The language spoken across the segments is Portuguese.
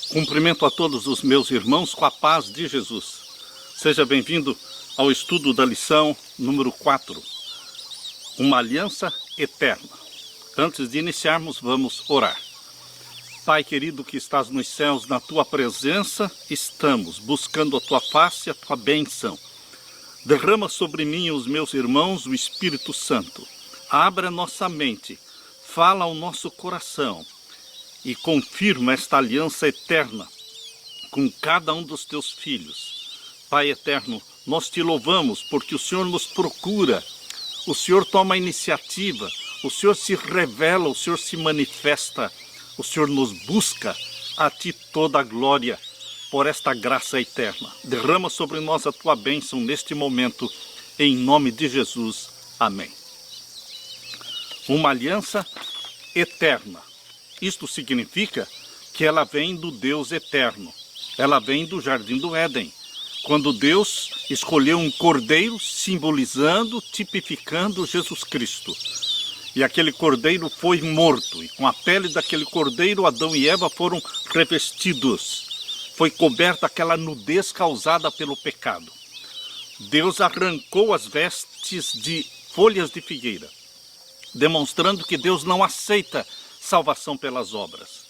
Cumprimento a todos os meus irmãos com a paz de Jesus. Seja bem-vindo ao estudo da lição número 4, uma aliança eterna. Antes de iniciarmos, vamos orar. Pai querido que estás nos céus, na tua presença estamos, buscando a tua face, a tua bênção. Derrama sobre mim e os meus irmãos o Espírito Santo. Abra nossa mente, fala ao nosso coração e confirma esta aliança eterna com cada um dos teus filhos. Pai eterno, nós te louvamos porque o Senhor nos procura, o Senhor toma a iniciativa, o Senhor se revela, o Senhor se manifesta, o Senhor nos busca. A ti toda a glória por esta graça eterna. Derrama sobre nós a tua bênção neste momento, em nome de Jesus. Amém. Uma aliança eterna. Isto significa que ela vem do Deus eterno. Ela vem do Jardim do Éden, quando Deus escolheu um cordeiro simbolizando, tipificando Jesus Cristo. E aquele cordeiro foi morto, e com a pele daquele cordeiro, Adão e Eva foram revestidos. Foi coberta aquela nudez causada pelo pecado. Deus arrancou as vestes de folhas de figueira, demonstrando que Deus não aceita salvação pelas obras.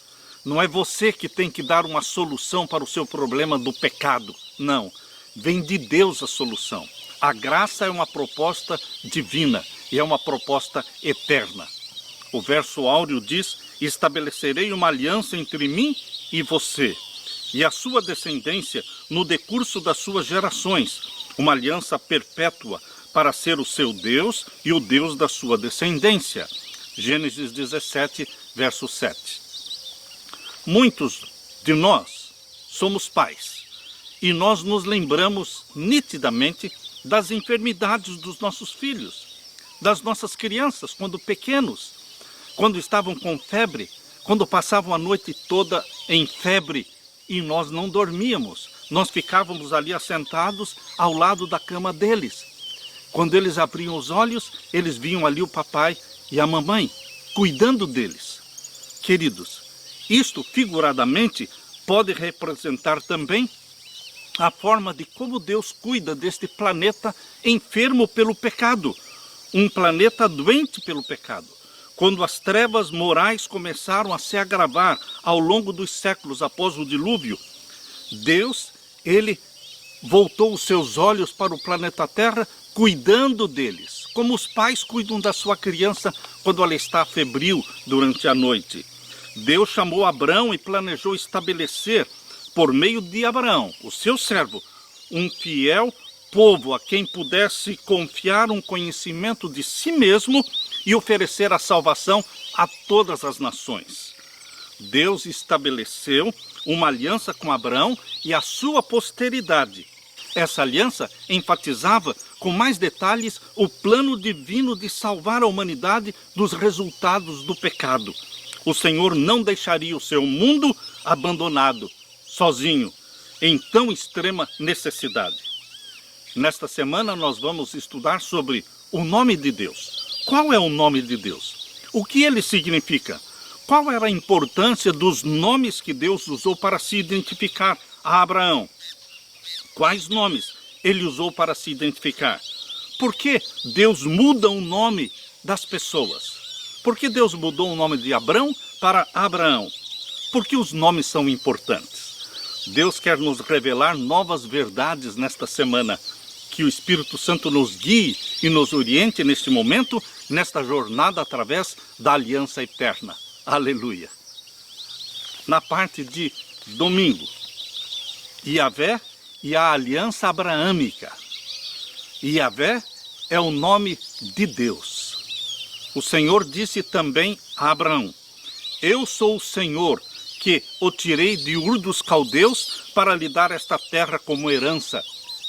Não é você que tem que dar uma solução para o seu problema do pecado. Não. Vem de Deus a solução. A graça é uma proposta divina e é uma proposta eterna. O verso áureo diz: estabelecerei uma aliança entre mim e você, e a sua descendência no decurso das suas gerações, uma aliança perpétua para ser o seu Deus e o Deus da sua descendência. Gênesis 17, verso 7. Muitos de nós somos pais e nós nos lembramos nitidamente das enfermidades dos nossos filhos, das nossas crianças quando pequenos, quando estavam com febre, quando passavam a noite toda em febre e nós não dormíamos. Nós ficávamos ali assentados ao lado da cama deles. Quando eles abriam os olhos, eles viam ali o papai e a mamãe cuidando deles. Queridos, isto figuradamente pode representar também a forma de como Deus cuida deste planeta enfermo pelo pecado, um planeta doente pelo pecado. Quando as trevas morais começaram a se agravar ao longo dos séculos após o dilúvio, Deus, ele voltou os seus olhos para o planeta Terra, cuidando deles, como os pais cuidam da sua criança quando ela está febril durante a noite. Deus chamou Abraão e planejou estabelecer, por meio de Abraão, o seu servo, um fiel povo a quem pudesse confiar um conhecimento de si mesmo e oferecer a salvação a todas as nações. Deus estabeleceu uma aliança com Abraão e a sua posteridade. Essa aliança enfatizava com mais detalhes o plano divino de salvar a humanidade dos resultados do pecado. O Senhor não deixaria o seu mundo abandonado, sozinho, em tão extrema necessidade. Nesta semana nós vamos estudar sobre o nome de Deus. Qual é o nome de Deus? O que ele significa? Qual era a importância dos nomes que Deus usou para se identificar a Abraão? Quais nomes ele usou para se identificar? Por que Deus muda o nome das pessoas? Por que Deus mudou o nome de Abrão para Abraão? Porque os nomes são importantes. Deus quer nos revelar novas verdades nesta semana. Que o Espírito Santo nos guie e nos oriente neste momento, nesta jornada através da aliança eterna. Aleluia. Na parte de domingo, Yahvé e a aliança abraâmica. Yahvé é o nome de Deus. O Senhor disse também a Abraão: eu sou o Senhor que o tirei de Ur dos Caldeus para lhe dar esta terra como herança.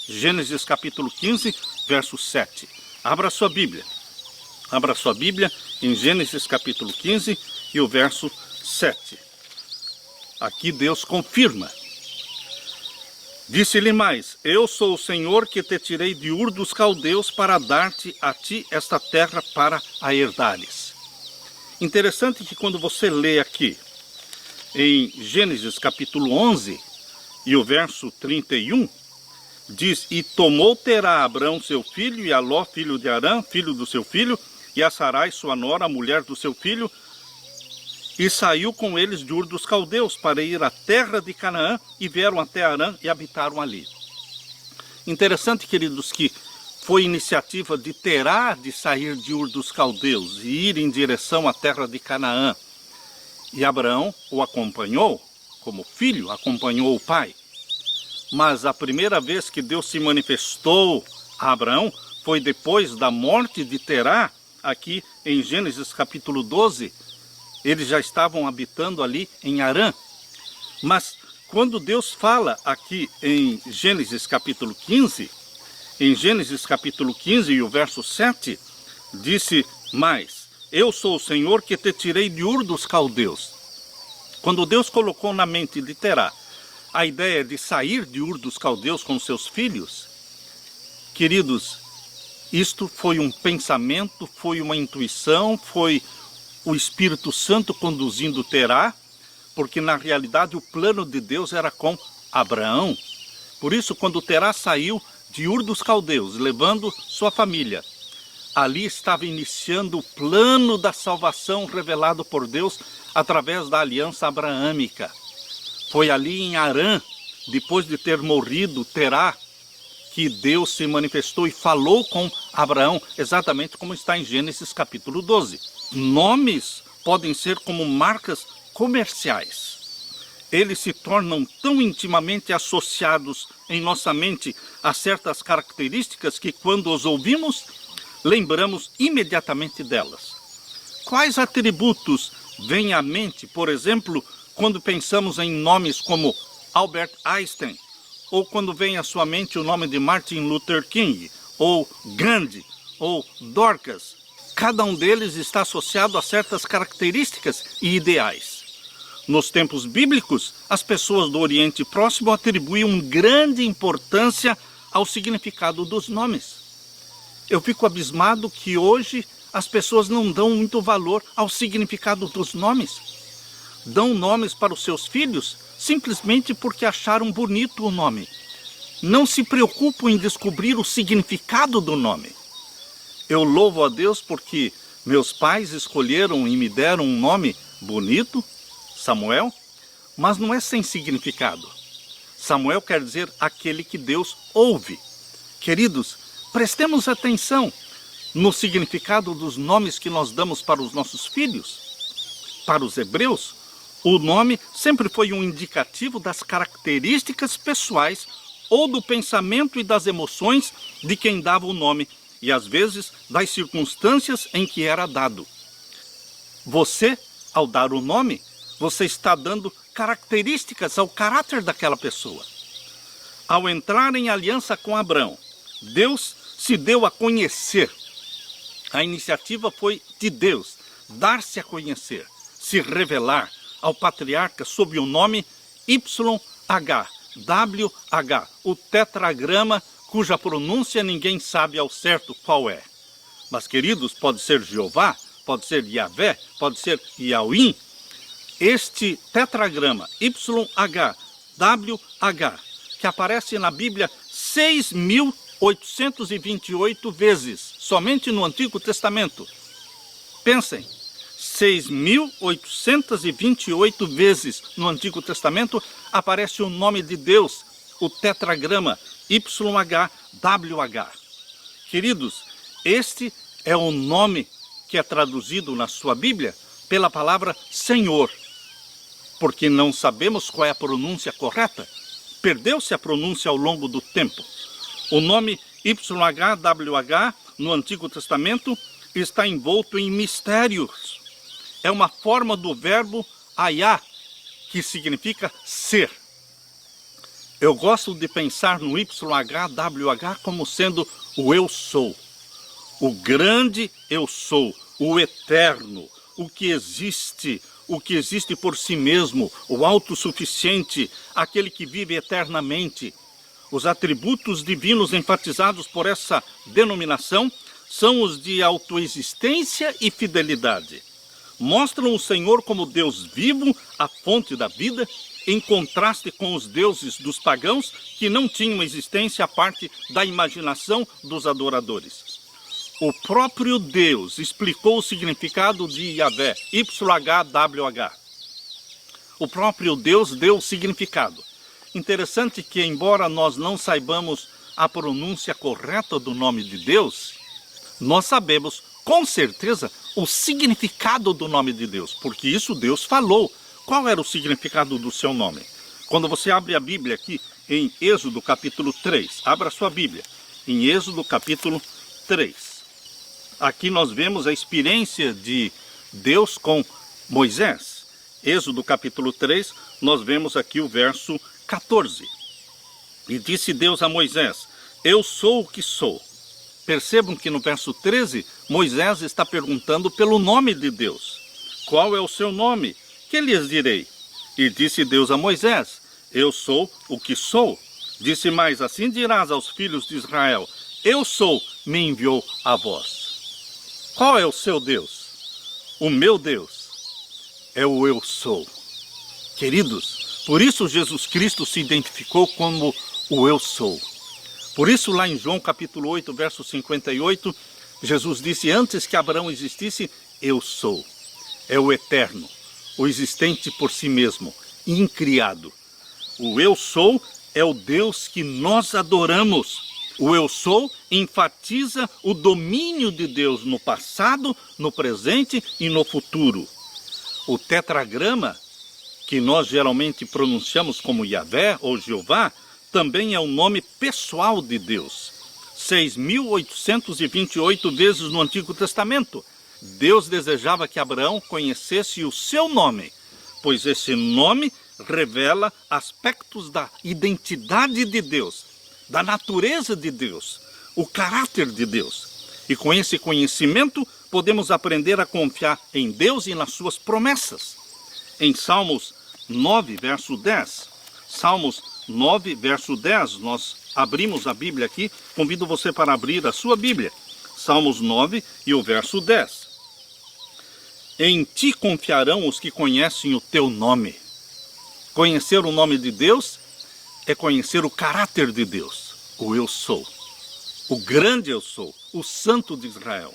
Gênesis capítulo 15, verso 7. Abra sua Bíblia. Abra sua Bíblia em Gênesis capítulo 15 e o verso 7. Aqui Deus confirma. Disse-lhe mais: eu sou o Senhor que te tirei de Ur dos Caldeus para dar-te a ti esta terra para a herdares. Interessante que quando você lê aqui, em Gênesis capítulo 11 e o verso 31, diz: E tomou Terá Abrão seu filho, e a Ló filho de Arã, filho do seu filho, e a Sarai sua nora, a mulher do seu filho, e saiu com eles de Ur dos Caldeus para ir à terra de Canaã, e vieram até Arã e habitaram ali. Interessante, queridos, que foi iniciativa de Terá de sair de Ur dos Caldeus e ir em direção à terra de Canaã. E Abraão o acompanhou, como filho, acompanhou o pai. Mas a primeira vez que Deus se manifestou a Abraão foi depois da morte de Terá, aqui em Gênesis capítulo 12. Eles já estavam habitando ali em Arã. Mas quando Deus fala aqui em Gênesis capítulo 15, em Gênesis capítulo 15 e o verso 7, disse mais: Eu sou o Senhor que te tirei de Ur dos Caldeus. Quando Deus colocou na mente de Terá a ideia de sair de Ur dos Caldeus com seus filhos, queridos, isto foi um pensamento, foi uma intuição, foi o Espírito Santo conduzindo Terá, porque na realidade o plano de Deus era com Abraão. Por isso, quando Terá saiu de Ur dos Caldeus, levando sua família, ali estava iniciando o plano da salvação revelado por Deus através da aliança abraâmica. Foi ali em Arã, depois de ter morrido Terá, que Deus se manifestou e falou com Abraão, exatamente como está em Gênesis capítulo 12. Nomes podem ser como marcas comerciais. Eles se tornam tão intimamente associados em nossa mente a certas características que, quando os ouvimos, lembramos imediatamente delas. Quais atributos vêm à mente, por exemplo, quando pensamos em nomes como Albert Einstein, ou quando vem à sua mente o nome de Martin Luther King, ou Gandhi, ou Dorcas? Cada um deles está associado a certas características e ideais. Nos tempos bíblicos, as pessoas do Oriente Próximo atribuíam grande importância ao significado dos nomes. Eu fico abismado que hoje as pessoas não dão muito valor ao significado dos nomes. Dão nomes para os seus filhos simplesmente porque acharam bonito o nome. Não se preocupam em descobrir o significado do nome. Eu louvo a Deus porque meus pais escolheram e me deram um nome bonito, Samuel, mas não é sem significado. Samuel quer dizer aquele que Deus ouve. Queridos, prestemos atenção no significado dos nomes que nós damos para os nossos filhos. Para os hebreus, o nome sempre foi um indicativo das características pessoais ou do pensamento e das emoções de quem dava o nome, e às vezes das circunstâncias em que era dado. Você, ao dar o nome, você está dando características ao caráter daquela pessoa. Ao entrar em aliança com Abraão, Deus se deu a conhecer. A iniciativa foi de Deus, dar-se a conhecer, se revelar ao patriarca sob o nome YHWH, o tetragrama cuja pronúncia ninguém sabe ao certo qual é. Mas, queridos, pode ser Jeová, pode ser Yahvé, pode ser Yahweh. Este tetragrama YHWH, que aparece na Bíblia 6.828 vezes, somente no Antigo Testamento. Pensem, 6.828 vezes no Antigo Testamento aparece o nome de Deus, o tetragrama YHWH. Queridos, este é o nome que é traduzido na sua Bíblia pela palavra Senhor, porque não sabemos qual é a pronúncia correta. Perdeu-se a pronúncia ao longo do tempo. O nome YHWH no Antigo Testamento está envolto em mistérios. É uma forma do verbo ayah, que significa ser. Eu gosto de pensar no YHWH como sendo o eu sou, o grande eu sou, o eterno, o que existe por si mesmo, o autossuficiente, aquele que vive eternamente. Os atributos divinos enfatizados por essa denominação são os de autoexistência e fidelidade. mostram o Senhor como Deus vivo, a fonte da vida, em contraste com os deuses dos pagãos que não tinham existência à parte da imaginação dos adoradores. O próprio Deus explicou o significado de Yahvé, YHWH. O próprio Deus deu o significado. Interessante que, embora nós não saibamos a pronúncia correta do nome de Deus, nós sabemos com certeza o significado do nome de Deus, porque isso Deus falou. Qual era o significado do seu nome? Quando você abre a Bíblia aqui em Êxodo capítulo 3, abra sua Bíblia, em Êxodo capítulo 3. Aqui nós vemos a experiência de Deus com Moisés. Êxodo capítulo 3, nós vemos aqui o verso 14. E disse Deus a Moisés: eu sou o que sou. Percebam que no verso 13, Moisés está perguntando pelo nome de Deus. Qual é o seu nome? Que lhes direi? E disse Deus a Moisés: eu sou o que sou. Disse mais: assim dirás aos filhos de Israel: eu sou, me enviou a vós. Qual é o seu Deus? O meu Deus é o eu sou. Queridos, por isso Jesus Cristo se identificou como o eu sou. Por isso lá em João capítulo 8, verso 58, Jesus disse: antes que Abraão existisse, eu sou. É o eterno, o existente por si mesmo, incriado. O eu sou é o Deus que nós adoramos. O eu sou enfatiza o domínio de Deus no passado, no presente e no futuro. O tetragrama, que nós geralmente pronunciamos como Yahvé ou Jeová, também é o nome pessoal de Deus. 6.828 vezes no Antigo Testamento. Deus desejava que Abraão conhecesse o seu nome, pois esse nome revela aspectos da identidade de Deus, da natureza de Deus, o caráter de Deus. E com esse conhecimento podemos aprender a confiar em Deus e nas suas promessas. Em Salmos 9, verso 10, Salmos 9, verso 10, nós abrimos a Bíblia aqui, convido você para abrir a sua Bíblia. Salmos 9 e o verso 10. Em ti confiarão os que conhecem o teu nome. Conhecer o nome de Deus é conhecer o caráter de Deus, o eu sou, o grande eu sou, o santo de Israel.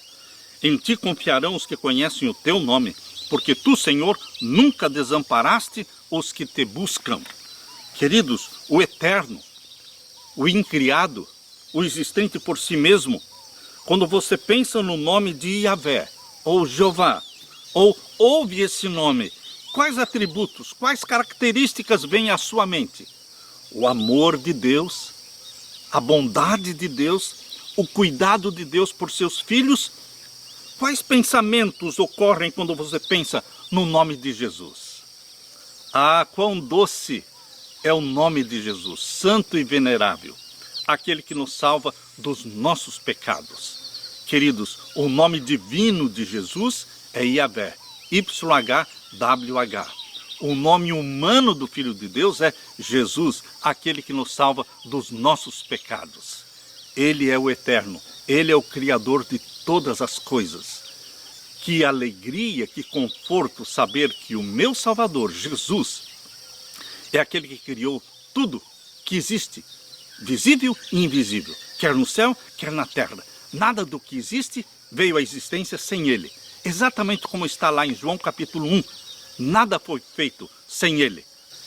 Em ti confiarão os que conhecem o teu nome, porque tu, Senhor, nunca desamparaste os que te buscam. Queridos, o eterno, o incriado, o existente por si mesmo, quando você pensa no nome de Yahvé, ou Jeová, ou ouve esse nome, quais atributos, quais características vêm à sua mente? O amor de Deus, a bondade de Deus, o cuidado de Deus por seus filhos. Quais pensamentos ocorrem quando você pensa no nome de Jesus? Ah, quão doce é o nome de Jesus, santo e venerável, aquele que nos salva dos nossos pecados. Queridos, o nome divino de Jesus é Yahvé, YHWH. O nome humano do Filho de Deus é Jesus, aquele que nos salva dos nossos pecados. Ele é o eterno, ele é o Criador de todas as coisas. Que alegria, que conforto saber que o meu Salvador, Jesus, é aquele que criou tudo que existe, visível e invisível, quer no céu, quer na terra. Nada do que existe veio à existência sem ele. Exatamente como está lá em João capítulo 1. Nada foi feito sem ele.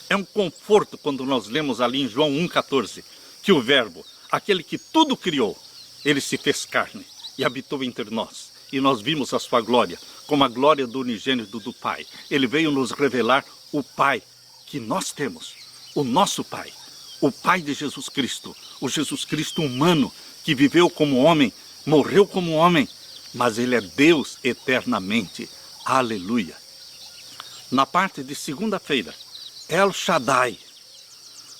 É um conforto quando nós lemos ali em João 1,14, que o Verbo, aquele que tudo criou, ele se fez carne e habitou entre nós. E nós vimos a sua glória, como a glória do unigênito do Pai. Ele veio nos revelar o Pai que nós temos, o nosso Pai, o Pai de Jesus Cristo, o Jesus Cristo humano, que viveu como homem, morreu como homem, mas ele é Deus eternamente. Aleluia! Na parte de segunda-feira, El Shaddai,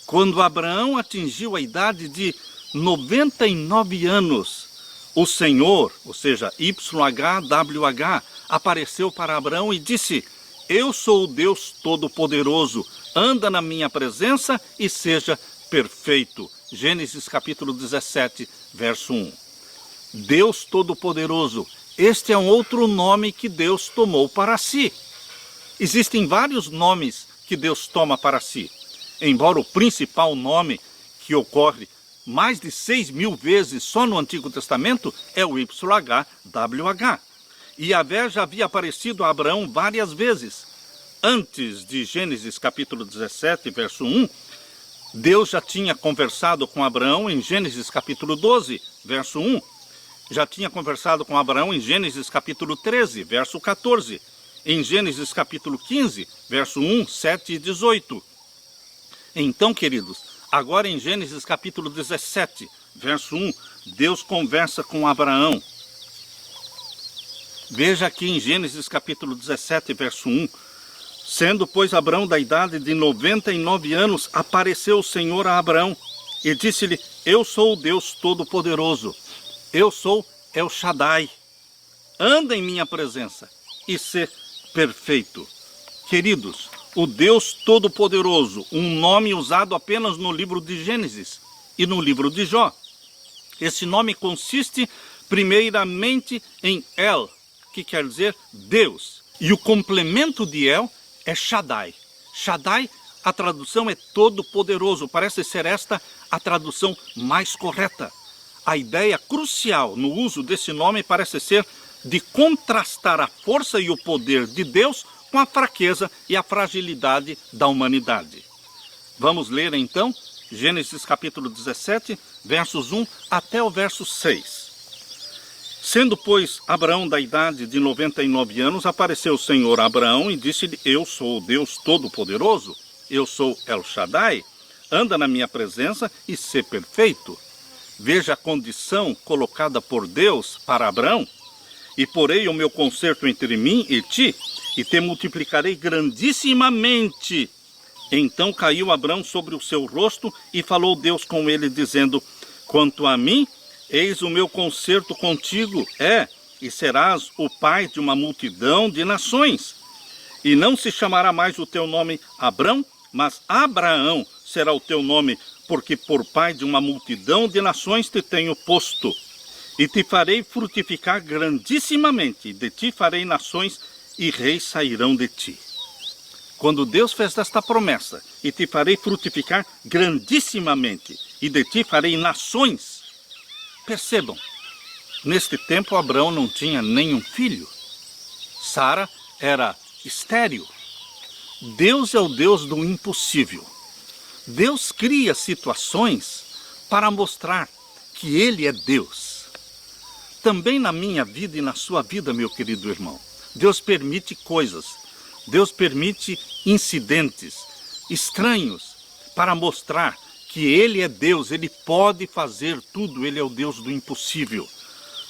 quando Abraão atingiu a idade de 99 anos, o Senhor, ou seja, YHWH, apareceu para Abraão e disse: eu sou o Deus Todo-Poderoso, anda na minha presença e seja perfeito. Gênesis capítulo 17, verso 1. Deus Todo-Poderoso, Este é um outro nome que Deus tomou para si. Existem vários nomes que Deus toma para si, embora o principal nome que ocorre mais de 6.000 vezes só no Antigo Testamento é o YHWH. E Yahvé já havia aparecido a Abraão várias vezes. Antes de Gênesis capítulo 17, verso 1, Deus já tinha conversado com Abraão em Gênesis capítulo 12, verso 1. Já tinha conversado com Abraão em Gênesis capítulo 13, verso 14. Em Gênesis capítulo 15, verso 1, 7 e 18. Então, queridos, agora em Gênesis capítulo 17, verso 1, Deus conversa com Abraão. Veja aqui em Gênesis capítulo 17, verso 1. Sendo, pois, Abraão da idade de 99 anos, apareceu o Senhor a Abraão e disse-lhe: eu sou o Deus Todo-Poderoso, eu sou El Shaddai, anda em minha presença e sê perfeito. Queridos, o Deus Todo-Poderoso, um nome usado apenas no livro de Gênesis e no livro de Jó. Esse nome consiste primeiramente em El, que quer dizer Deus, e o complemento de El é Shaddai. Shaddai, a tradução é todo-poderoso. Parece ser esta a tradução mais correta. A ideia crucial no uso desse nome parece ser de contrastar a força e o poder de Deus com a fraqueza e a fragilidade da humanidade. Vamos ler então Gênesis capítulo 17, versos 1 até o verso 6. Sendo, pois, Abraão da idade de 99 anos, apareceu o Senhor a Abraão e disse-lhe: eu sou o Deus Todo-Poderoso, eu sou El Shaddai, anda na minha presença e sê perfeito. Veja a condição colocada por Deus para Abraão: e porei o meu concerto entre mim e ti, e te multiplicarei grandissimamente. Então caiu Abraão sobre o seu rosto, e falou Deus com ele, dizendo: quanto a mim, eis o meu concerto contigo, e serás o pai de uma multidão de nações. E não se chamará mais o teu nome Abrão, mas Abraão será o teu nome, porque por pai de uma multidão de nações te tenho posto. E te farei frutificar grandissimamente, de ti farei nações, e reis sairão de ti. Quando Deus fez esta promessa: e te farei frutificar grandissimamente, e de ti farei nações. Percebam, neste tempo Abraão não tinha nenhum filho. Sara era estéril. Deus é o Deus do impossível. Deus cria situações para mostrar que Ele é Deus. Também na minha vida e na sua vida, meu querido irmão, Deus permite coisas, Deus permite incidentes estranhos para mostrar que Ele é Deus, Ele pode fazer tudo, Ele é o Deus do impossível.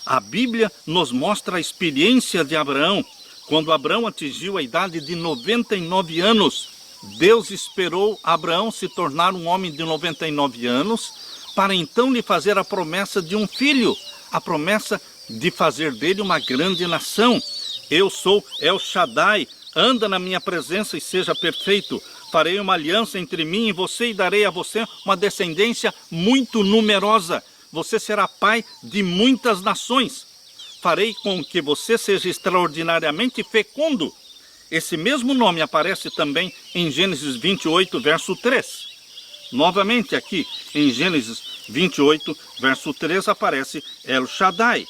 A Bíblia nos mostra a experiência de Abraão. Quando Abraão atingiu a idade de 99 anos, Deus esperou Abraão se tornar um homem de 99 anos, para então lhe fazer a promessa de um filho, a promessa de fazer dele uma grande nação. Eu sou El Shaddai, anda na minha presença e seja perfeito. Farei uma aliança entre mim e você, e darei a você uma descendência muito numerosa. Você será pai de muitas nações. Farei com que você seja extraordinariamente fecundo. Esse mesmo nome aparece também em Gênesis 28, verso 3. Novamente aqui, em Gênesis 28, verso 3, aparece El Shaddai.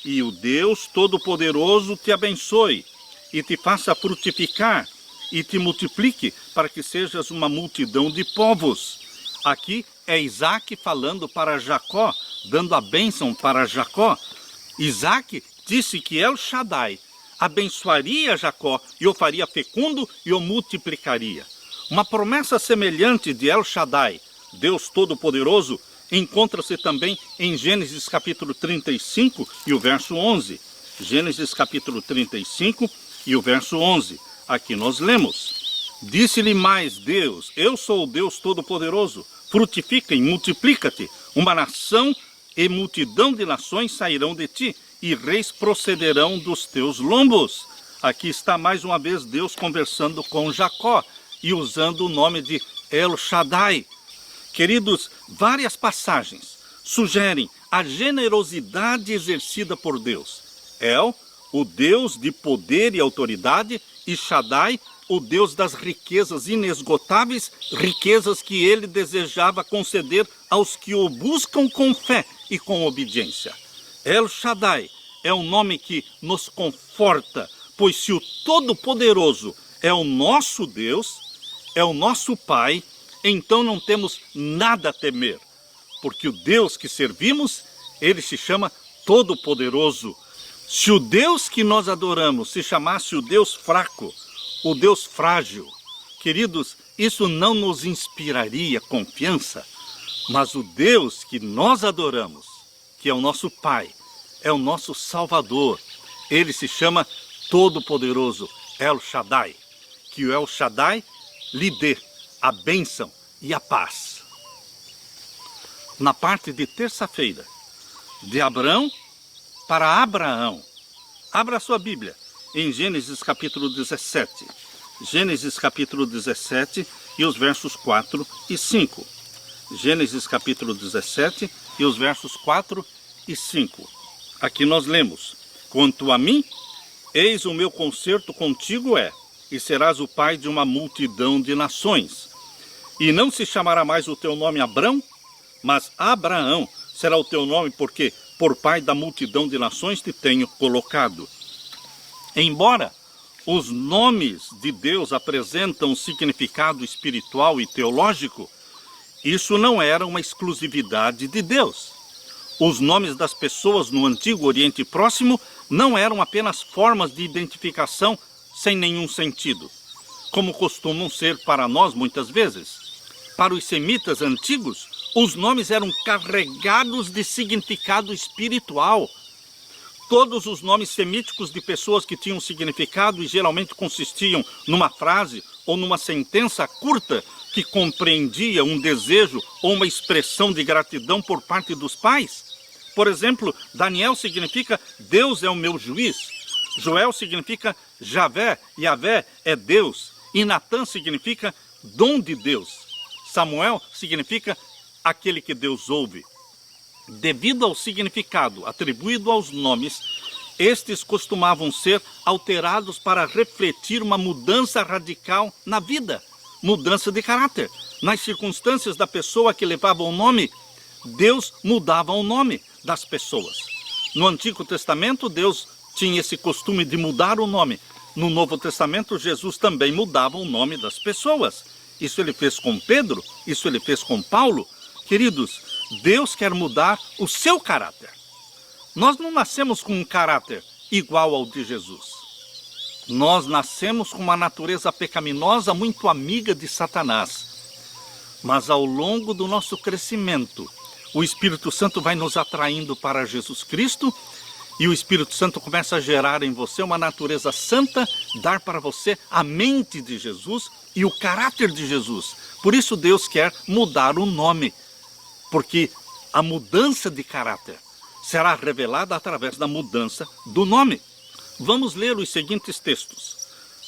E o Deus Todo-Poderoso te abençoe, e te faça frutificar, e te multiplique, para que sejas uma multidão de povos. Aqui é Isaac falando para Jacó, dando a bênção para Jacó. Isaac disse que El Shaddai abençoaria Jacó e o faria fecundo e o multiplicaria. Uma promessa semelhante de El Shaddai, Deus Todo-Poderoso, encontra-se também em Gênesis capítulo 35 e o verso 11. Gênesis capítulo 35 e o verso 11. Aqui nós lemos: disse-lhe mais Deus: eu sou o Deus Todo-Poderoso, frutifica e multiplica-te, uma nação e multidão de nações sairão de ti, e reis procederão dos teus lombos. Aqui está mais uma vez Deus conversando com Jacó e usando o nome de El Shaddai. Queridos, várias passagens sugerem a generosidade exercida por Deus. El, o Deus de poder e autoridade, e Shaddai, o Deus das riquezas inesgotáveis, riquezas que ele desejava conceder aos que o buscam com fé e com obediência. El Shaddai é um nome que nos conforta, pois se o Todo-Poderoso é o nosso Deus, é o nosso Pai, então não temos nada a temer, porque o Deus que servimos, ele se chama Todo-Poderoso. Se o Deus que nós adoramos se chamasse o Deus fraco, o Deus frágil, queridos, isso não nos inspiraria confiança, mas o Deus que nós adoramos, que é o nosso Pai, é o nosso Salvador, ele se chama Todo-Poderoso, El Shaddai, que o El Shaddai lhe dê a bênção e a paz. Na parte de terça-feira, de Abraão para Abraão, abra a sua Bíblia em Gênesis capítulo 17. Gênesis capítulo 17 e os versos 4 e 5. Gênesis capítulo 17 e os versos 4 e 5. Aqui nós lemos: quanto a mim, eis o meu concerto contigo é, e serás o pai de uma multidão de nações. E não se chamará mais o teu nome Abrão, mas Abraão será o teu nome, porque por pai da multidão de nações te tenho colocado. Embora os nomes de Deus apresentam um significado espiritual e teológico, isso não era uma exclusividade de Deus. Os nomes das pessoas no Antigo Oriente Próximo não eram apenas formas de identificação sem nenhum sentido, como costumam ser para nós muitas vezes. Para os semitas antigos, os nomes eram carregados de significado espiritual. Todos os nomes semíticos de pessoas que tinham significado e geralmente consistiam numa frase ou numa sentença curta que compreendia um desejo ou uma expressão de gratidão por parte dos pais. Por exemplo, Daniel significa Deus é o meu juiz. Joel significa Javé, Yavé é Deus. E Natã significa dom de Deus. Samuel significa aquele que Deus ouve. Devido ao significado atribuído aos nomes, estes costumavam ser alterados para refletir uma mudança radical na vida, mudança de caráter. Nas circunstâncias da pessoa que levava o nome, Deus mudava o nome das pessoas. No Antigo Testamento, Deus tinha esse costume de mudar o nome. No Novo Testamento, Jesus também mudava o nome das pessoas. Isso ele fez com Pedro, isso ele fez com Paulo. Queridos, Deus quer mudar o seu caráter. Nós não nascemos com um caráter igual ao de Jesus. Nós nascemos com uma natureza pecaminosa muito amiga de Satanás. Mas ao longo do nosso crescimento, o Espírito Santo vai nos atraindo para Jesus Cristo e o Espírito Santo começa a gerar em você uma natureza santa, dar para você a mente de Jesus e o caráter de Jesus. Por isso Deus quer mudar o nome, porque a mudança de caráter será revelada através da mudança do nome. Vamos ler os seguintes textos.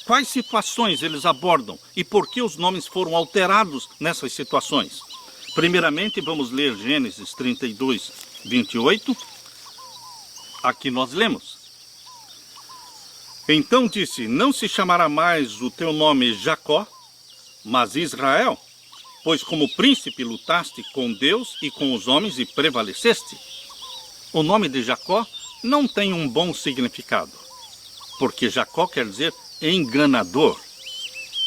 Quais situações eles abordam e por que os nomes foram alterados nessas situações? Primeiramente, vamos ler Gênesis 32, 28. Aqui nós lemos: então disse, não se chamará mais o teu nome Jacó, mas Israel, pois como príncipe lutaste com Deus e com os homens e prevaleceste. O nome de Jacó não tem um bom significado, porque Jacó quer dizer enganador.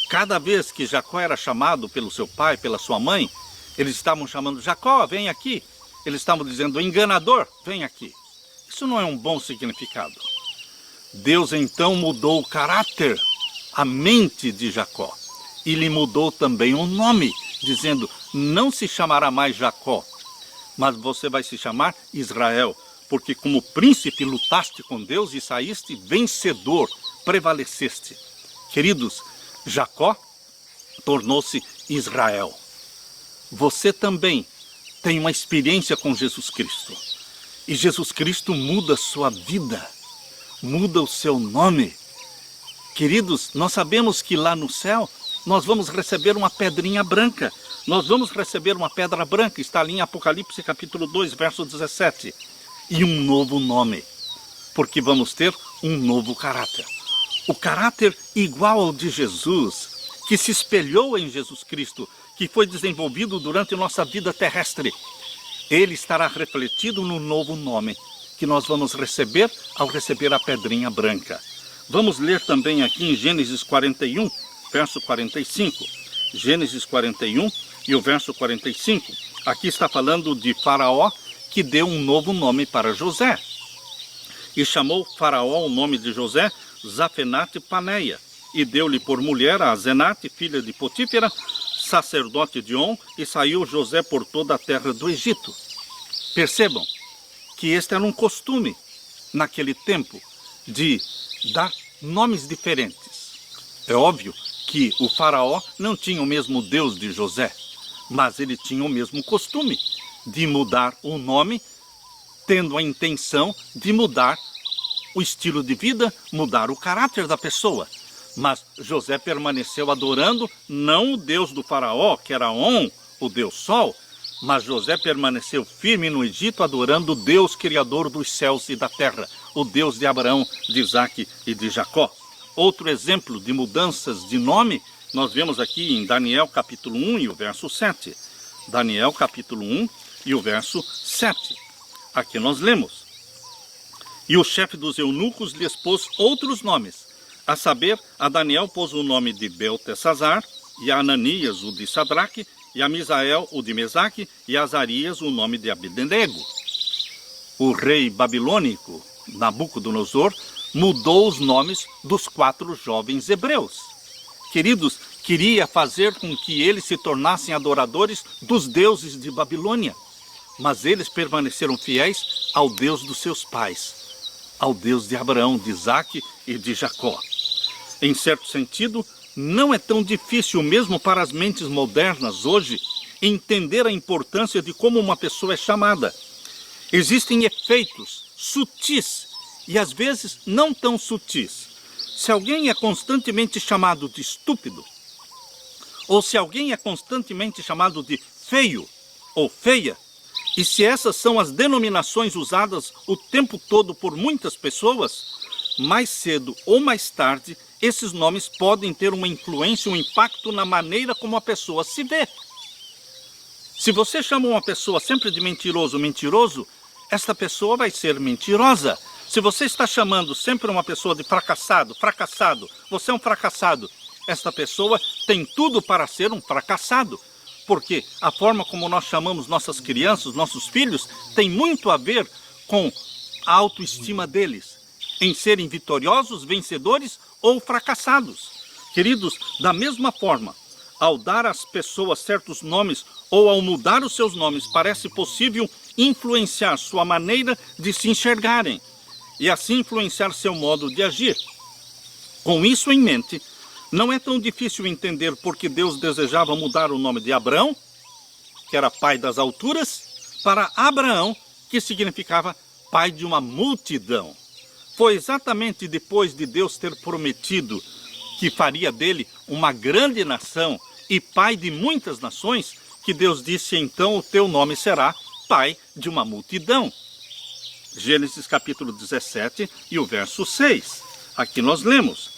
Cada vez que Jacó era chamado pelo seu pai, pela sua mãe, eles estavam chamando Jacó, vem aqui. Eles estavam dizendo, enganador, vem aqui. Isso não é um bom significado. Deus então mudou o caráter, a mente de Jacó. E lhe mudou também o nome, dizendo, não se chamará mais Jacó, mas você vai se chamar Israel, porque como príncipe lutaste com Deus e saíste vencedor, prevaleceste. Queridos, Jacó tornou-se Israel. Você também tem uma experiência com Jesus Cristo. E Jesus Cristo muda a sua vida, muda o seu nome. Queridos, nós sabemos que lá no céu, nós vamos receber uma pedrinha branca. Nós vamos receber uma pedra branca, está ali em Apocalipse capítulo 2, verso 17. E um novo nome. porque vamos ter um novo caráter. O caráter igual ao de Jesus, que se espelhou em Jesus Cristo, que foi desenvolvido durante nossa vida terrestre. Ele estará refletido no novo nome que nós vamos receber ao receber a pedrinha branca. Vamos ler também aqui em Gênesis 41, verso 45. Gênesis 41 e o verso 45. Aqui está falando de Faraó, que deu um novo nome para José. E chamou Faraó o nome de José Zafenate Paneia, e deu-lhe por mulher a Asenate, filha de Potífera, sacerdote de On, e saiu José por toda a terra do Egito. Percebam que este era um costume, naquele tempo, de dar nomes diferentes. É óbvio que o faraó não tinha o mesmo Deus de José, mas ele tinha o mesmo costume de mudar o nome, tendo a intenção de mudar o estilo de vida, mudar o caráter da pessoa. Mas José permaneceu adorando não o Deus do faraó, que era On, o Deus Sol, mas José permaneceu firme no Egito adorando o Deus criador dos céus e da terra, o Deus de Abraão, de Isaque e de Jacó. Outro exemplo de mudanças de nome, nós vemos aqui em Daniel capítulo 1 e o verso 7. Daniel capítulo 1 e o verso 7. Aqui nós lemos: E o chefe dos eunucos lhes pôs outros nomes, a saber, a Daniel pôs o nome de Beltesazar, e a Ananias o de Sadraque, e a Misael o de Mesaque, e a Azarias o nome de Abednego. O rei babilônico, Nabucodonosor, mudou os nomes dos 4 jovens hebreus. Queridos, queria fazer com que eles se tornassem adoradores dos deuses de Babilônia. Mas eles permaneceram fiéis ao Deus dos seus pais, ao Deus de Abraão, de Isaque e de Jacó. Em certo sentido, não é tão difícil mesmo para as mentes modernas hoje entender a importância de como uma pessoa é chamada. Existem efeitos sutis e às vezes não tão sutis. Se alguém é constantemente chamado de estúpido, ou se alguém é constantemente chamado de feio ou feia, e se essas são as denominações usadas o tempo todo por muitas pessoas, mais cedo ou mais tarde, esses nomes podem ter uma influência, um impacto na maneira como a pessoa se vê. Se você chama uma pessoa sempre de mentiroso, mentiroso, esta pessoa vai ser mentirosa. Se você está chamando sempre uma pessoa de fracassado, fracassado, você é um fracassado, esta pessoa tem tudo para ser um fracassado. Porque a forma como nós chamamos nossas crianças, nossos filhos, tem muito a ver com a autoestima deles, em serem vitoriosos, vencedores ou fracassados. Queridos, da mesma forma, ao dar às pessoas certos nomes ou ao mudar os seus nomes, parece possível influenciar sua maneira de se enxergarem e assim influenciar seu modo de agir. Com isso em mente, não é tão difícil entender por que Deus desejava mudar o nome de Abraão, que era pai das alturas, para Abraão, que significava pai de uma multidão. Foi exatamente depois de Deus ter prometido que faria dele uma grande nação e pai de muitas nações, que Deus disse: então o teu nome será pai de uma multidão. Gênesis capítulo 17 e o verso 6. Aqui nós lemos.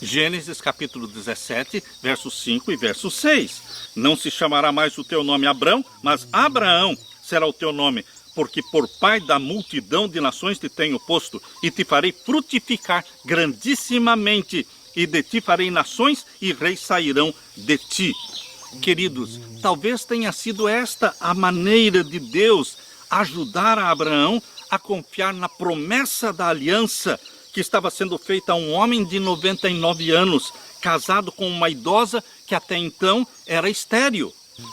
Gênesis capítulo 17, verso 5 e verso 6. Não se chamará mais o teu nome Abrão, mas Abraão será o teu nome, porque por pai da multidão de nações te tenho posto, e te farei frutificar grandissimamente, e de ti farei nações, e reis sairão de ti. Queridos, talvez tenha sido esta a maneira de Deus ajudar a Abraão a confiar na promessa da aliança que estava sendo feita a um homem de 99 anos, casado com uma idosa que até então era estéril.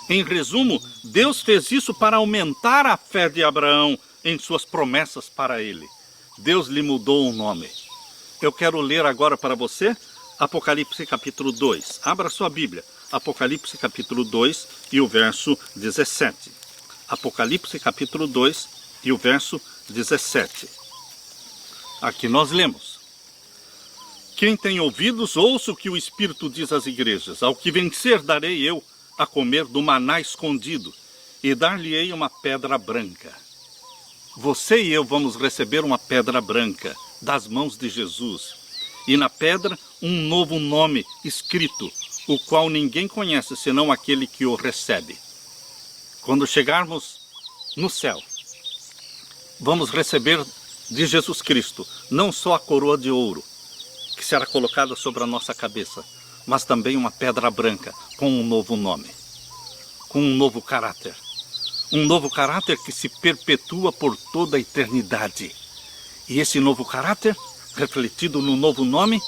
Em resumo, Deus fez isso para aumentar a fé de Abraão em suas promessas para ele. Deus lhe mudou o nome. Eu quero ler agora para você Apocalipse capítulo 2. Abra sua Bíblia. Apocalipse capítulo 2 e o verso 17. Apocalipse capítulo 2 e o verso 17. Aqui nós lemos: Quem tem ouvidos, ouça o que o Espírito diz às igrejas. Ao que vencer darei eu a comer do maná escondido, e dar-lhe-ei uma pedra branca. você e eu vamos receber uma pedra branca das mãos de Jesus. E na pedra um novo nome escrito, o qual ninguém conhece senão aquele que o recebe. Quando chegarmos no céu, vamos receber de Jesus Cristo não só a coroa de ouro, que será colocada sobre a nossa cabeça, mas também uma pedra branca com um novo nome, com um novo caráter. Um novo caráter que se perpetua por toda a eternidade. E esse novo caráter, refletido no novo nome,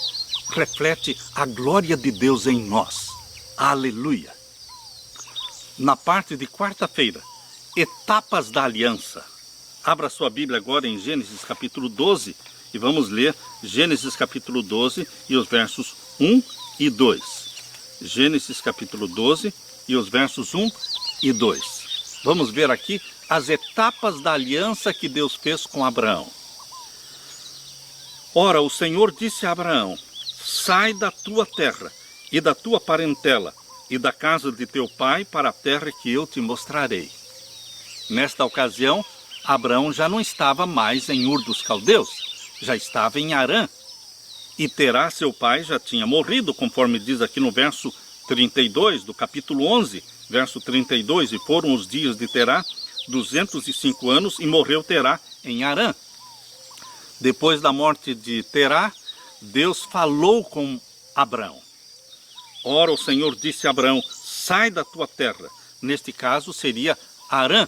reflete a glória de Deus em nós. Aleluia! Na parte de quarta-feira, etapas da aliança. Abra sua Bíblia agora em Gênesis capítulo 12 e vamos ler Gênesis capítulo 12 e os versos 1 e 2. Gênesis capítulo 12 e os versos 1 e 2. Vamos ver aqui as etapas da aliança que Deus fez com Abraão. Ora, o Senhor disse a Abraão: sai da tua terra e da tua parentela e da casa de teu pai para a terra que eu te mostrarei. Nesta ocasião, Abraão já não estava mais em Ur dos Caldeus, já estava em Harã. E Terá, seu pai, já tinha morrido, conforme diz aqui no verso 32 do capítulo 11, verso 32, e foram os dias de Terá 205 anos, e morreu Terá em Harã. Depois da morte de Terá, Deus falou com Abraão. Ora, o Senhor disse a Abraão: sai da tua terra, neste caso seria Harã,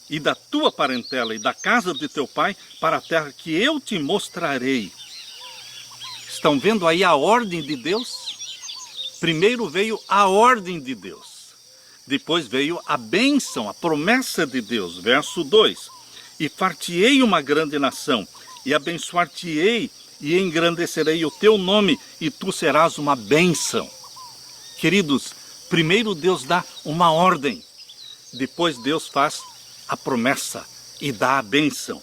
e da tua parentela e da casa de teu pai, para a terra que eu te mostrarei. Estão vendo aí a ordem de Deus? Primeiro veio a ordem de Deus, depois veio a bênção, a promessa de Deus. Verso 2: e far-te-ei uma grande nação, e abençoar-te-ei, e engrandecerei o teu nome, e tu serás uma bênção. Queridos, primeiro Deus dá uma ordem, depois Deus faz a promessa e dá a bênção.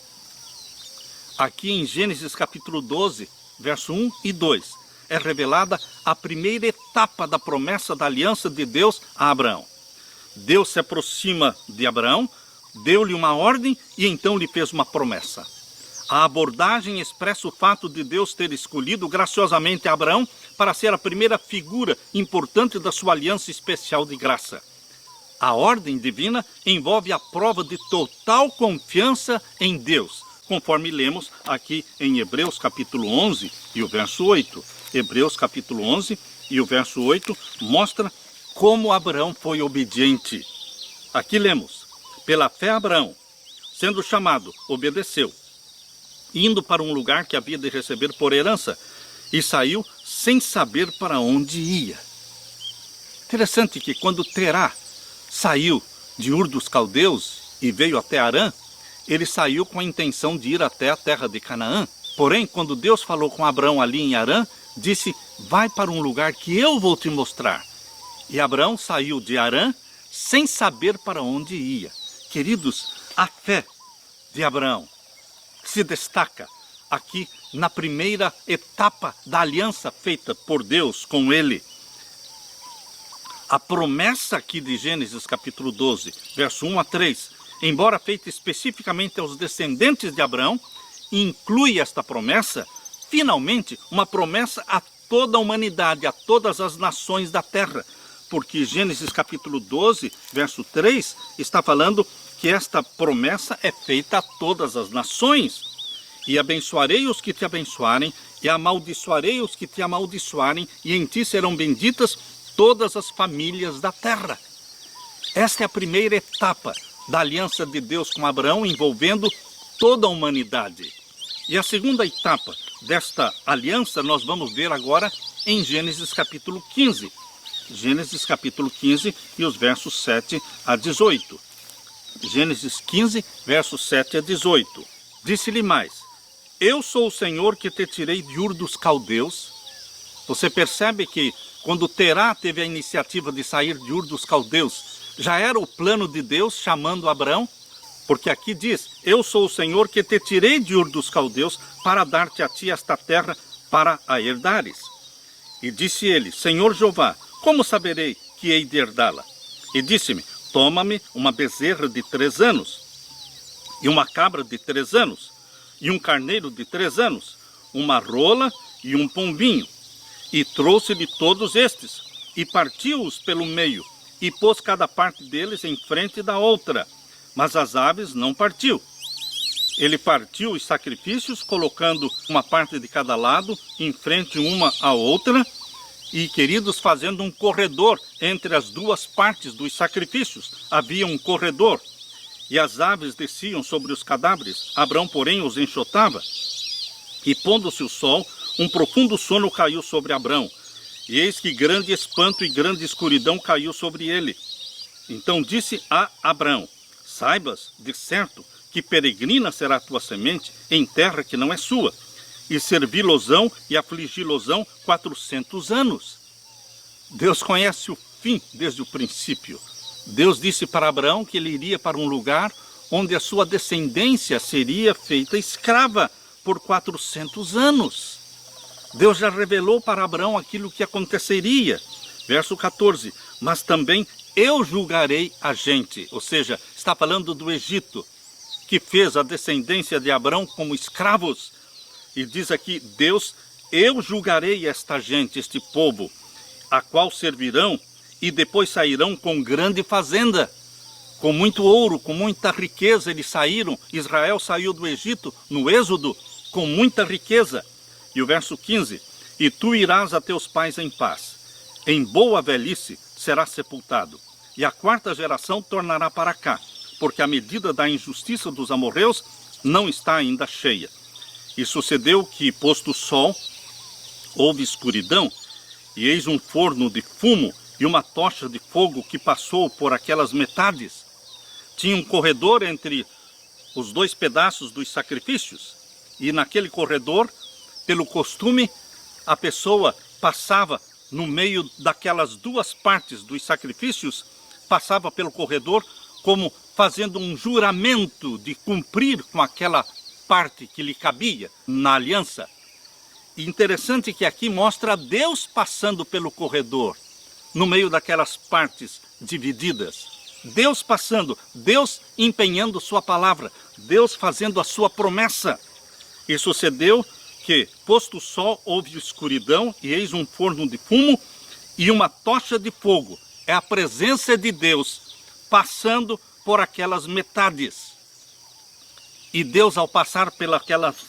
Aqui em Gênesis capítulo 12, verso 1 e 2, é revelada a primeira etapa da promessa da aliança de Deus a Abraão. Deus se aproxima de Abraão, deu-lhe uma ordem e então lhe fez uma promessa. A abordagem expressa o fato de Deus ter escolhido graciosamente Abraão para ser a primeira figura importante da sua aliança especial de graça. A ordem divina envolve a prova de total confiança em Deus, conforme lemos aqui em Hebreus capítulo 11 e o verso 8. Hebreus capítulo 11 e o verso 8 mostra como Abraão foi obediente. Aqui lemos: pela fé Abraão, sendo chamado, obedeceu, indo para um lugar que havia de receber por herança, e saiu sem saber para onde ia. Interessante que quando Terá saiu de Ur dos Caldeus e veio até Harã, ele saiu com a intenção de ir até a terra de Canaã. Porém, quando Deus falou com Abraão ali em Harã, disse: vai para um lugar que eu vou te mostrar. E Abraão saiu de Harã sem saber para onde ia. Queridos, a fé de Abraão se destaca aqui na primeira etapa da aliança feita por Deus com ele. A promessa aqui de Gênesis capítulo 12, verso 1 a 3, embora feita especificamente aos descendentes de Abraão, inclui esta promessa, finalmente, uma promessa a toda a humanidade, a todas as nações da terra, porque Gênesis capítulo 12, verso 3, está falando que esta promessa é feita a todas as nações. E abençoarei os que te abençoarem, e amaldiçoarei os que te amaldiçoarem, e em ti serão benditas todas as famílias da terra. Esta é a primeira etapa da aliança de Deus com Abraão, envolvendo toda a humanidade. E a segunda etapa desta aliança nós vamos ver agora em Gênesis capítulo 15. Gênesis capítulo 15 e os versos 7 a 18. Gênesis 15, versos 7 a 18. Disse-lhe mais: eu sou o Senhor que te tirei de Ur dos Caldeus. Você percebe que quando Terá teve a iniciativa de sair de Ur dos Caldeus, já era o plano de Deus chamando Abraão? Porque aqui diz: eu sou o Senhor que te tirei de Ur dos Caldeus para dar-te a ti esta terra para a herdares. E disse ele: Senhor Jeová, como saberei que hei de herdá-la? E disse-me: toma-me uma bezerra de 3 anos e uma cabra de 3 anos, e um carneiro de 3 anos, uma rola e um pombinho. E trouxe-lhe todos estes, e partiu-os pelo meio, e pôs cada parte deles em frente da outra, mas as aves não partiu. Ele partiu os sacrifícios, colocando uma parte de cada lado, em frente uma à outra, e, queridos, fazendo um corredor entre as duas partes dos sacrifícios. Havia um corredor, e as aves desciam sobre os cadáveres. Abrão, porém, os enxotava. E pondo-se o sol, um profundo sono caiu sobre Abrão. E eis que grande espanto e grande escuridão caiu sobre ele. Então disse a Abrão: saibas, de certo, que peregrina será a tua semente em terra que não é sua, e servi-losão e afligi-losão 400 anos. Deus conhece o fim desde o princípio. Deus disse para Abraão que ele iria para um lugar onde a sua descendência seria feita escrava por 400 anos. Deus já revelou para Abraão aquilo que aconteceria. Verso 14, mas também eu julgarei a gente, ou seja, está falando do Egito, que fez a descendência de Abraão como escravos. E diz aqui, Deus, eu julgarei esta gente, este povo, a qual servirão, e depois sairão com grande fazenda, com muito ouro, com muita riqueza. Eles saíram, Israel saiu do Egito, no Êxodo, com muita riqueza. E o verso 15, e tu irás a teus pais em paz, em boa velhice serás sepultado, e a 4ª geração tornará para cá, porque a medida da injustiça dos amorreus não está ainda cheia. E sucedeu que, posto o sol, houve escuridão, e eis um forno de fumo e uma tocha de fogo que passou por aquelas metades. Tinha um corredor entre os 2 pedaços dos sacrifícios, e naquele corredor, pelo costume, a pessoa passava no meio daquelas 2 partes dos sacrifícios, passava pelo corredor como fazendo um juramento de cumprir com aquela parte que lhe cabia na aliança. E interessante que aqui mostra Deus passando pelo corredor, no meio daquelas partes divididas. Deus passando, Deus empenhando sua palavra, Deus fazendo a sua promessa. E sucedeu que, posto o sol, houve escuridão, e eis um forno de fumo e uma tocha de fogo. É a presença de Deus passando por aquelas metades. E Deus, ao passar pelas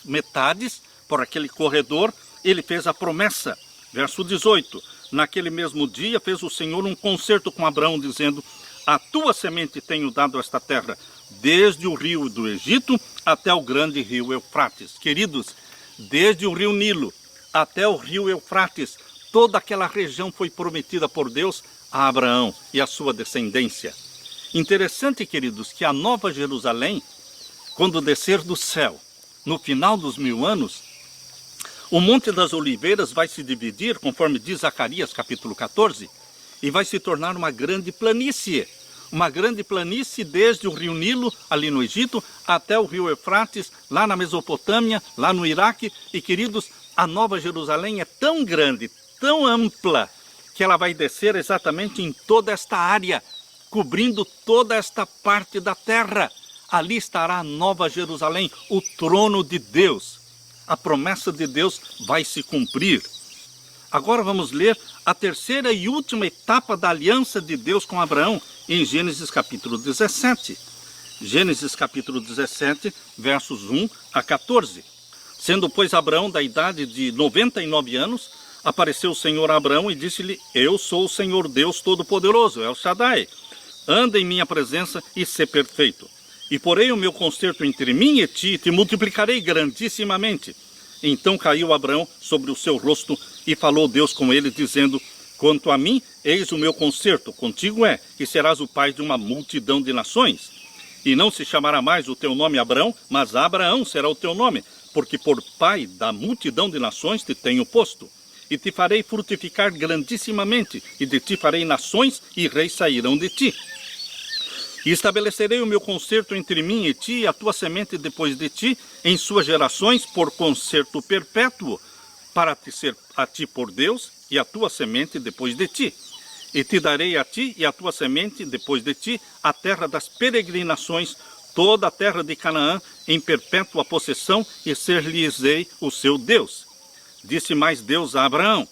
metades, por aquele corredor, ele fez a promessa. Verso 18, naquele mesmo dia fez o Senhor um concerto com Abraão, dizendo, a tua semente tenho dado esta terra, desde o rio do Egito até o grande rio Eufrates. Queridos, desde o rio Nilo até o rio Eufrates, toda aquela região foi prometida por Deus a Abraão e a sua descendência. Interessante, queridos, que a Nova Jerusalém, quando descer do céu, no final dos 1000 anos, o Monte das Oliveiras vai se dividir, conforme diz Zacarias capítulo 14, e vai se tornar uma grande planície. Uma grande planície desde o rio Nilo, ali no Egito, até o rio Eufrates, lá na Mesopotâmia, lá no Iraque. E, queridos, a Nova Jerusalém é tão grande, tão ampla, que ela vai descer exatamente em toda esta área, cobrindo toda esta parte da terra. Ali estará a Nova Jerusalém, o trono de Deus. A promessa de Deus vai se cumprir. Agora vamos ler a 3ª e última etapa da aliança de Deus com Abraão, em Gênesis capítulo 17. Gênesis capítulo 17, versos 1 a 14. Sendo, pois, Abraão da idade de 99 anos, apareceu o Senhor a Abraão e disse-lhe, eu sou o Senhor Deus Todo-Poderoso, El Shaddai. Anda em minha presença e sê perfeito. E porei o meu concerto entre mim e ti, e te multiplicarei grandissimamente. Então caiu Abraão sobre o seu rosto, e falou Deus com ele, dizendo, quanto a mim, eis o meu concerto, contigo é, e serás o pai de uma multidão de nações. E não se chamará mais o teu nome Abraão, mas Abraão será o teu nome, porque por pai da multidão de nações te tenho posto. E te farei frutificar grandissimamente, e de ti farei nações, e reis sairão de ti. E estabelecerei o meu concerto entre mim e ti, e a tua semente depois de ti, em suas gerações, por concerto perpétuo, para te ser a ti por Deus, e a tua semente depois de ti. E te darei a ti e a tua semente depois de ti, a terra das peregrinações, toda a terra de Canaã em perpétua possessão, e ser-lhes-ei o seu Deus. Disse mais Deus a Abraão: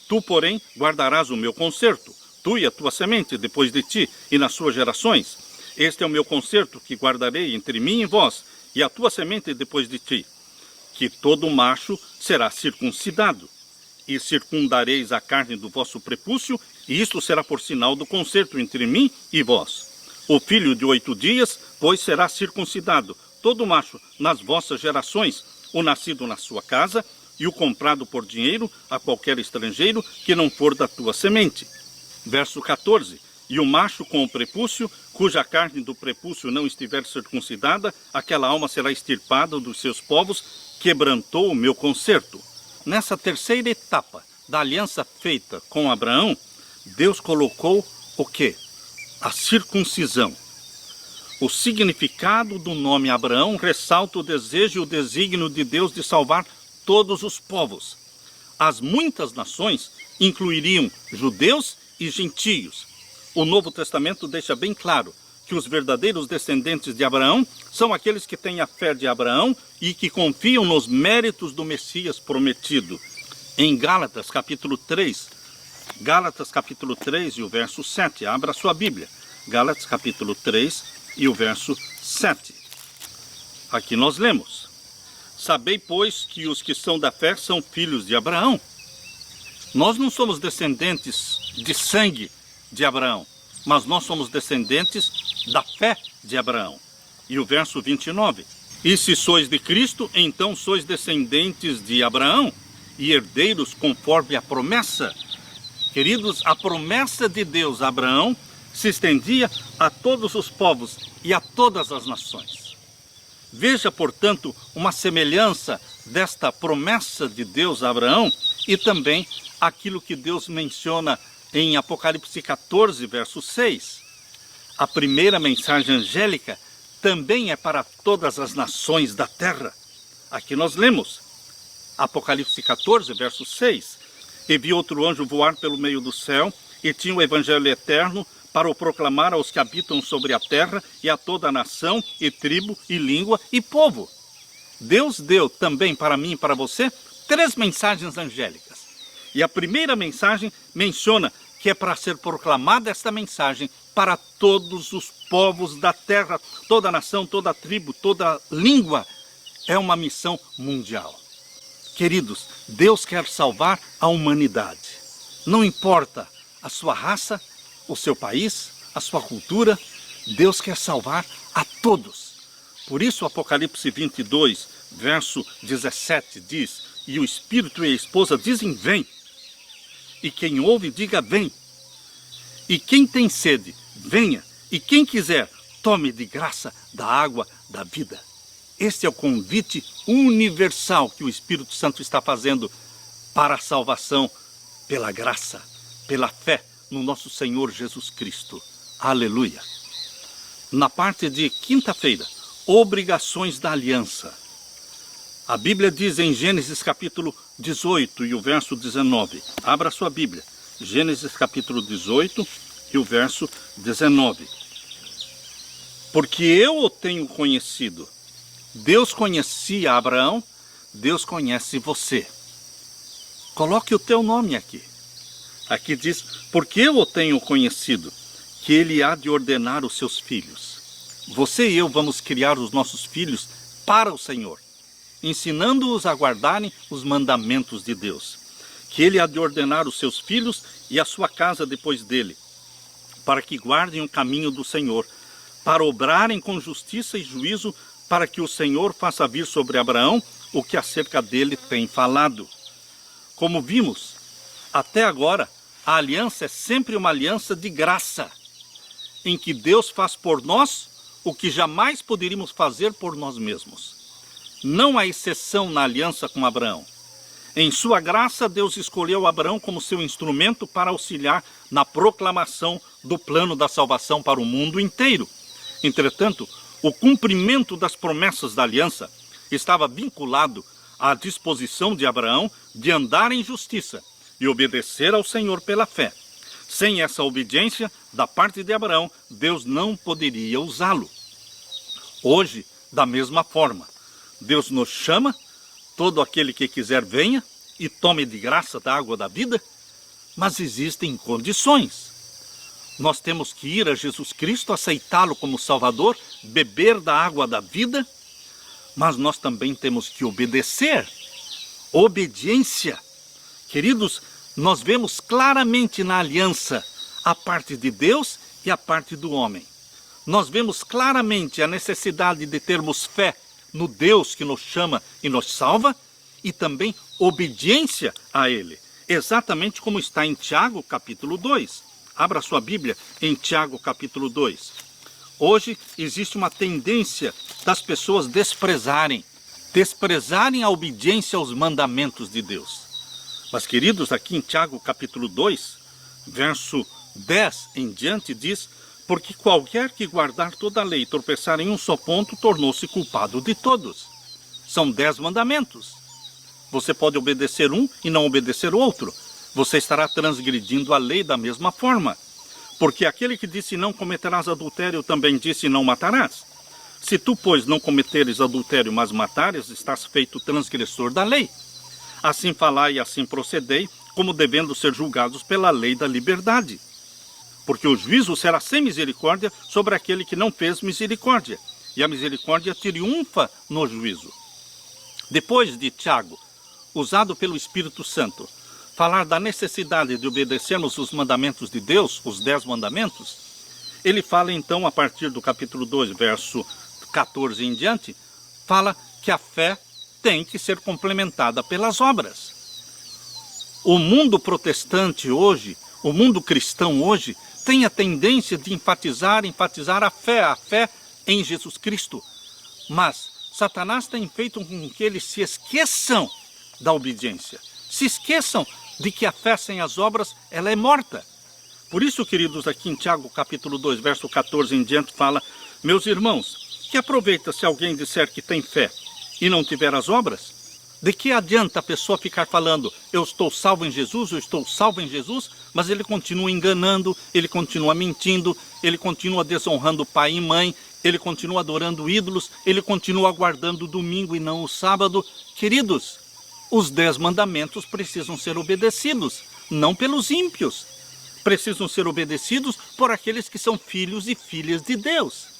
tu, porém, guardarás o meu concerto, tu e a tua semente depois de ti, e nas suas gerações. Este é o meu concerto que guardarei entre mim e vós, e a tua semente depois de ti, que todo macho será circuncidado, e circundareis a carne do vosso prepúcio, e isto será por sinal do concerto entre mim e vós. O filho de 8 dias, pois, será circuncidado, todo macho nas vossas gerações, o nascido na sua casa, e o comprado por dinheiro a qualquer estrangeiro que não for da tua semente. Verso 14. E o macho com o prepúcio, cuja carne do prepúcio não estiver circuncidada, aquela alma será extirpada dos seus povos, quebrantou o meu concerto. Nessa terceira etapa da aliança feita com Abraão, Deus colocou o quê? A circuncisão. O significado do nome Abraão ressalta o desejo e o desígnio de Deus de salvar todos os povos. As muitas nações incluiriam judeus e gentios. O Novo Testamento deixa bem claro que os verdadeiros descendentes de Abraão são aqueles que têm a fé de Abraão e que confiam nos méritos do Messias prometido. Em Gálatas capítulo 3 e o verso 7, abra sua Bíblia. Gálatas capítulo 3 e o verso 7. Aqui nós lemos: sabei, pois, que os que são da fé são filhos de Abraão. Nós não somos descendentes de sangue de Abraão, mas nós somos descendentes da fé de Abraão. E o verso 29. E se sois de Cristo, então sois descendentes de Abraão e herdeiros conforme a promessa. Queridos, a promessa de Deus a Abraão se estendia a todos os povos e a todas as nações. Veja, portanto, uma semelhança desta promessa de Deus a Abraão e também aquilo que Deus menciona em Apocalipse 14, verso 6. A primeira mensagem angélica também é para todas as nações da terra. Aqui nós lemos, Apocalipse 14, verso 6. E vi outro anjo voar pelo meio do céu, e tinha o evangelho eterno para o proclamar aos que habitam sobre a terra, e a toda a nação, e tribo, e língua, e povo. Deus deu também para mim e para você 3 mensagens angélicas. E a primeira mensagem menciona que é para ser proclamada esta mensagem para todos os povos da terra, toda nação, toda tribo, toda língua. É uma missão mundial. Queridos, Deus quer salvar a humanidade. Não importa a sua raça, o seu país, a sua cultura, Deus quer salvar a todos. Por isso, Apocalipse 22, verso 17 diz: e o Espírito e a esposa dizem: vem. E quem ouve, diga: vem. E quem tem sede, venha. E quem quiser, tome de graça da água da vida. Este é o convite universal que o Espírito Santo está fazendo para a salvação pela graça, pela fé no nosso Senhor Jesus Cristo. Aleluia! Na parte de quinta-feira, obrigações da aliança. A Bíblia diz em Gênesis capítulo 18 e o verso 19. Abra sua Bíblia. Gênesis capítulo 18 e o verso 19. Porque eu o tenho conhecido. Deus conhecia Abraão, Deus conhece você. Coloque o teu nome aqui. Aqui diz: porque eu o tenho conhecido, que ele há de ordenar os seus filhos. Você e eu vamos criar os nossos filhos para o Senhor, ensinando-os a guardarem os mandamentos de Deus. Que ele há de ordenar os seus filhos e a sua casa depois dele, para que guardem o caminho do Senhor, para obrarem com justiça e juízo, para que o Senhor faça vir sobre Abraão o que acerca dele tem falado. Como vimos, até agora, a aliança é sempre uma aliança de graça, em que Deus faz por nós o que jamais poderíamos fazer por nós mesmos. Não há exceção na aliança com Abraão. Em sua graça, Deus escolheu Abraão como seu instrumento para auxiliar na proclamação do plano da salvação para o mundo inteiro. Entretanto, o cumprimento das promessas da aliança estava vinculado à disposição de Abraão de andar em justiça e obedecer ao Senhor pela fé. Sem essa obediência da parte de Abraão, Deus não poderia usá-lo. Hoje, da mesma forma, Deus nos chama, todo aquele que quiser venha e tome de graça da água da vida, mas existem condições. Nós temos que ir a Jesus Cristo, aceitá-lo como Salvador, beber da água da vida, mas nós também temos que obedecer. Obediência. Queridos, nós vemos claramente na aliança a parte de Deus e a parte do homem. Nós vemos claramente a necessidade de termos fé no Deus que nos chama e nos salva, e também obediência a Ele, exatamente como está em Tiago capítulo 2. Abra sua Bíblia em Tiago capítulo 2. Hoje existe uma tendência das pessoas desprezarem a obediência aos mandamentos de Deus. Mas, queridos, aqui em Tiago capítulo 2, verso 10 em diante diz: porque qualquer que guardar toda a lei e tropeçar em um só ponto, tornou-se culpado de todos. São 10 mandamentos. Você pode obedecer um e não obedecer o outro. Você estará transgredindo a lei da mesma forma. Porque aquele que disse não cometerás adultério também disse não matarás. Se tu, pois, não cometeres adultério, mas matares, estás feito transgressor da lei. Assim falai e assim procedei, como devendo ser julgados pela lei da liberdade. Porque o juízo será sem misericórdia sobre aquele que não fez misericórdia, e a misericórdia triunfa no juízo. Depois de Tiago, usado pelo Espírito Santo, falar da necessidade de obedecermos os mandamentos de Deus, os 10 mandamentos, ele fala então, a partir do capítulo 2, verso 14 em diante, fala que a fé tem que ser complementada pelas obras. O mundo protestante hoje, o mundo cristão hoje, tem a tendência de enfatizar a fé em Jesus Cristo. Mas Satanás tem feito com que eles se esqueçam da obediência. Se esqueçam de que a fé sem as obras, ela é morta. Por isso, queridos, aqui em Tiago capítulo 2, verso 14 em diante, fala: meus irmãos, que aproveita se alguém disser que tem fé e não tiver as obras? De que adianta a pessoa ficar falando, eu estou salvo em Jesus, eu estou salvo em Jesus, mas ele continua enganando, ele continua mentindo, ele continua desonrando pai e mãe, ele continua adorando ídolos, ele continua guardando o domingo e não o sábado. Queridos, os 10 mandamentos precisam ser obedecidos, não pelos ímpios. Precisam ser obedecidos por aqueles que são filhos e filhas de Deus.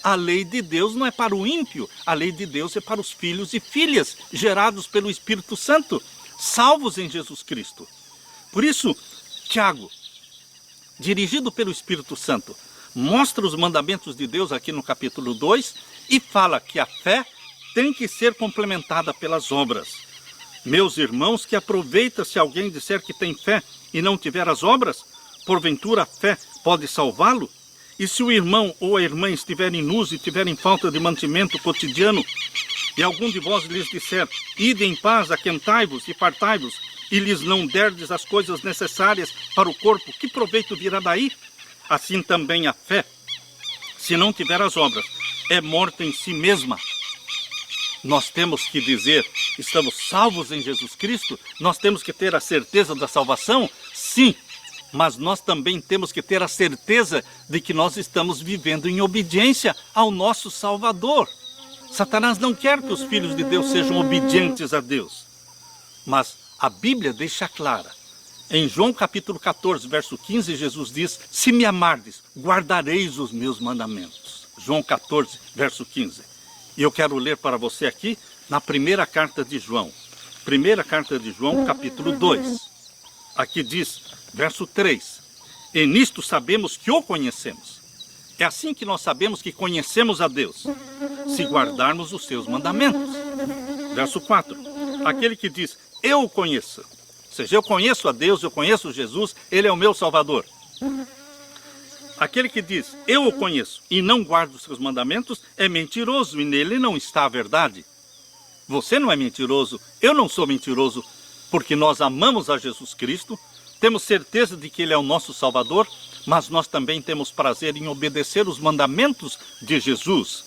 A lei de Deus não é para o ímpio, a lei de Deus é para os filhos e filhas, gerados pelo Espírito Santo, salvos em Jesus Cristo. Por isso, Tiago, dirigido pelo Espírito Santo, mostra os mandamentos de Deus aqui no capítulo 2 e fala que a fé tem que ser complementada pelas obras. Meus irmãos, que aproveita se alguém disser que tem fé e não tiver as obras? Porventura a fé pode salvá-lo? E se o irmão ou a irmã estiverem nus e tiverem falta de mantimento cotidiano, e algum de vós lhes disser, ide em paz, aquentai-vos e fartai-vos, e lhes não derdes as coisas necessárias para o corpo, que proveito virá daí? Assim também a fé, se não tiver as obras, é morta em si mesma. Nós temos que dizer, estamos salvos em Jesus Cristo? Nós temos que ter a certeza da salvação? Sim. Mas nós também temos que ter a certeza de que nós estamos vivendo em obediência ao nosso Salvador. Satanás não quer que os filhos de Deus sejam obedientes a Deus. Mas a Bíblia deixa clara. Em João capítulo 14, verso 15, Jesus diz, se me amardes, guardareis os meus mandamentos. João 14, verso 15. E eu quero ler para você aqui na primeira carta de João. Primeira carta de João, capítulo 2. Aqui diz, verso 3, e nisto sabemos que o conhecemos. É assim que nós sabemos que conhecemos a Deus, se guardarmos os seus mandamentos. Verso 4, aquele que diz, eu o conheço. Ou seja, eu conheço a Deus, eu conheço Jesus, Ele é o meu Salvador. Aquele que diz, eu o conheço, e não guarda os seus mandamentos, é mentiroso, e nele não está a verdade. Você não é mentiroso, eu não sou mentiroso, porque nós amamos a Jesus Cristo, temos certeza de que Ele é o nosso Salvador, mas nós também temos prazer em obedecer os mandamentos de Jesus.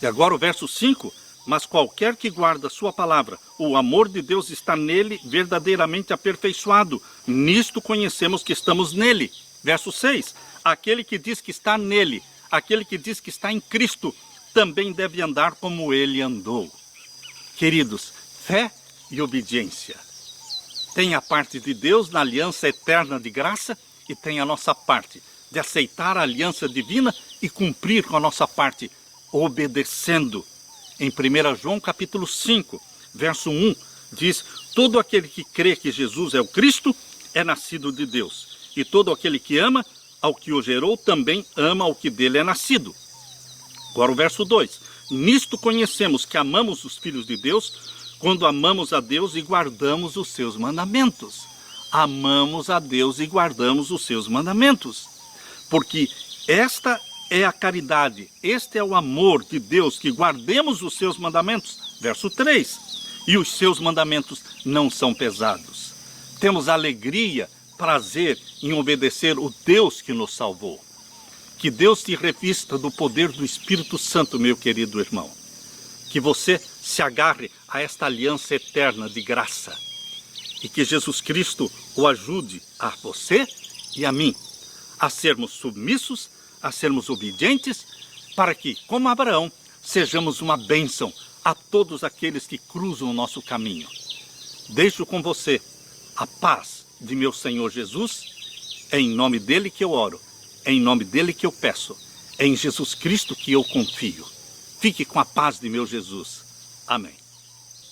E agora o verso 5, mas qualquer que guarda sua palavra, o amor de Deus está nele verdadeiramente aperfeiçoado. Nisto conhecemos que estamos nele. Verso 6, aquele que diz que está nele, aquele que diz que está em Cristo, também deve andar como ele andou. Queridos, fé e obediência. Tem a parte de Deus na aliança eterna de graça e tem a nossa parte de aceitar a aliança divina e cumprir com a nossa parte, obedecendo. Em 1 João capítulo 5, verso 1, diz: todo aquele que crê que Jesus é o Cristo é nascido de Deus, e todo aquele que ama ao que o gerou também ama ao que dele é nascido. Agora o verso 2, nisto conhecemos que amamos os filhos de Deus, quando amamos a Deus e guardamos os seus mandamentos. Amamos a Deus e guardamos os seus mandamentos. Porque esta é a caridade, este é o amor de Deus, que guardemos os seus mandamentos. Verso 3, e os seus mandamentos não são pesados. Temos alegria, prazer em obedecer o Deus que nos salvou. Que Deus te revista do poder do Espírito Santo, meu querido irmão. Que você se agarre a esta aliança eterna de graça. E que Jesus Cristo o ajude a você e a mim a sermos submissos, a sermos obedientes, para que, como Abraão, sejamos uma bênção a todos aqueles que cruzam o nosso caminho. Deixo com você a paz de meu Senhor Jesus, é em nome dele que eu oro, é em nome dele que eu peço, é em Jesus Cristo que eu confio. Fique com a paz de meu Jesus. Amém.